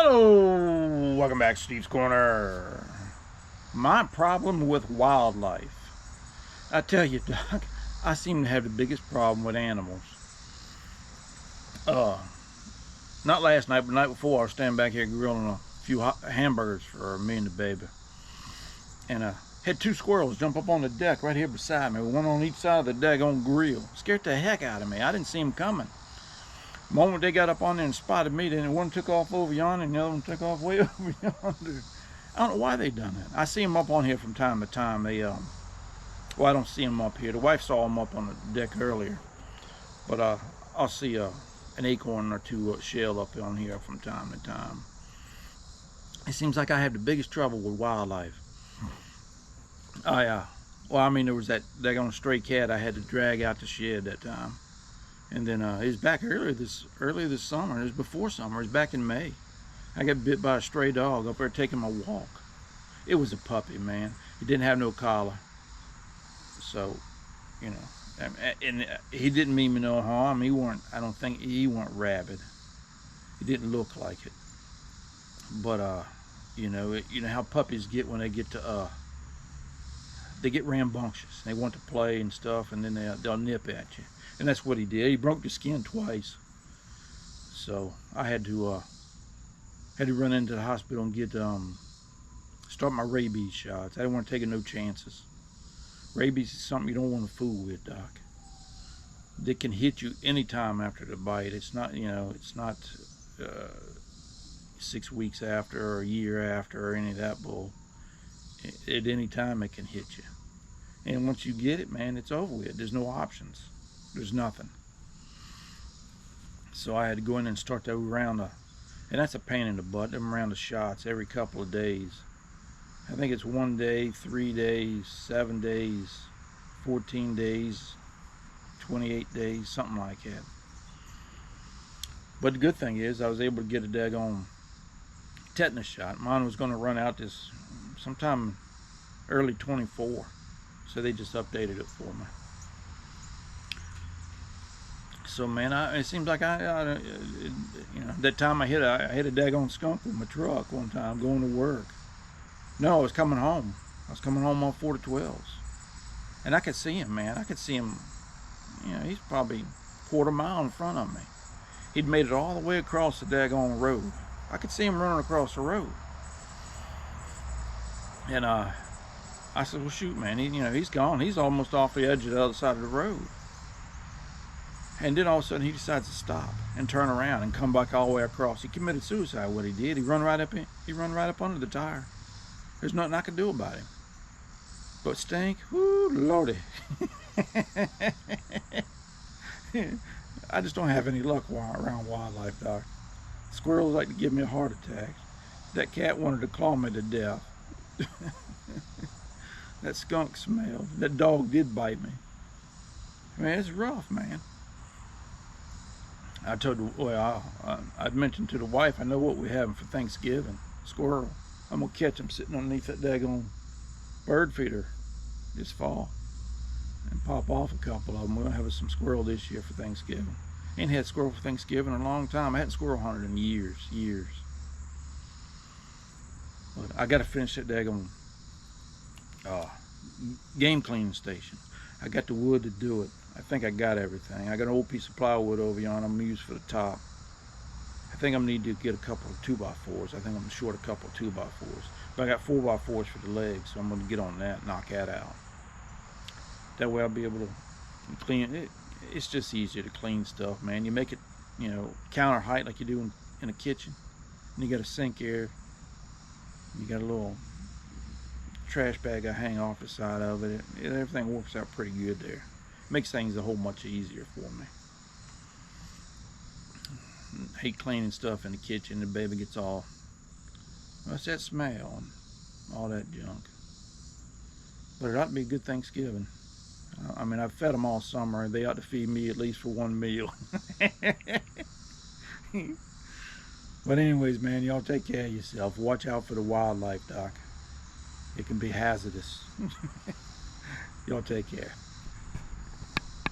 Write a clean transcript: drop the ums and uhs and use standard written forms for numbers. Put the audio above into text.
Hello, welcome back to Steve's Corner. My problem with wildlife. I tell you, Doc, I seem to have the biggest problem with animals. Uh, Not last night, but the night before, I was standing back here grilling a few hamburgers for me and the baby. And had two squirrels jump up on the deck right here beside me, one on each side of the daggone grill. Scared the heck out of me. I didn't see them coming. The moment they got up on there and spotted me, then one took off over yonder and the other one took off way over yonder. I don't know why they done that. I see them up on here from time to time. Well, I don't see them up here. The wife saw them up on the deck earlier, but I'll see an acorn or two shell up on here from time to time. It seems like I have the biggest trouble with wildlife. Well, I mean, there was that daggone stray cat I had to drag out the shed that time. And then he was back earlier this summer. It was before summer. It was back in May. I got bit by a stray dog up there taking my walk. It was a puppy, man. He didn't have no collar. So, you know, and he didn't mean me no harm. I don't think he weren't rabid. He didn't look like it. But you know how puppies get when they get to they get rambunctious. They want to play and stuff, and then they'll nip at you. And that's what he did. He broke the skin twice. So I had to run into the hospital and get start my rabies shots. I didn't want to take no chances. Rabies is something you don't want to fool with, Doc. They can hit you anytime after the bite. It's not, it's not 6 weeks after or a year after or any of that bull. At any time it can hit you. And once you get it, man, it's over with. There's no options. There's nothing. So I had to go in and start that round and that's a pain in the butt, them round of shots every couple of days. I think it's 1 day, 3 days, 7 days, 14 days, 28 days, something like that. But the good thing is I was able to get a daggone tetanus shot. Mine was going to run out this sometime early 24. So they just updated it for me. So man, it seems like that time I hit a daggone skunk with my truck one time going to work. No, I was coming home. I was coming home on 4-12s, and I could see him, man. I could see him. He's probably a quarter mile in front of me. He'd made it all the way across the daggone road. I could see him running across the road, and I said, "Well, shoot, man. He's gone. He's almost off the edge of the other side of the road." And then all of a sudden he decides to stop and turn around and come back all the way across. He committed suicide. What he did, he run right up under the tire. There's nothing I could do about him. But stink, whoo, lordy. I just don't have any luck around wildlife, Doc. Squirrels like to give me a heart attack. That cat wanted to claw me to death. That skunk smell. That dog did bite me. Man, it's rough, man. I'd mentioned to the wife, I know what we're having for Thanksgiving. Squirrel. I'm going to catch them sitting underneath that daggone bird feeder this fall and pop off a couple of them. We're going to have some squirrel this year for Thanksgiving. Ain't had squirrel for Thanksgiving in a long time. I hadn't squirrel hunted in years. But I got to finish that daggone game cleaning station. I got the wood to do it. I think I got everything. I got an old piece of plywood over yonder I'm going to use for the top. I think I'm going to need to get a couple of 2x4s. I think I'm short a couple of 2x4s. But I got 4x4s for the legs, so I'm going to get on that and knock that out. That way I'll be able to clean it. It's just easier to clean stuff, man. You make it, counter height like you do in a kitchen. And you got a sink here. You got a little trash bag I hang off the side of it. Everything works out pretty good there. Makes things a whole much easier for me. I hate cleaning stuff in the kitchen. The baby gets all, what's that smell and all that junk. But it ought to be a good Thanksgiving. I mean, I've fed them all summer. They ought to feed me at least for one meal. But anyways, man, y'all take care of yourself. Watch out for the wildlife, Doc. It can be hazardous. Y'all take care.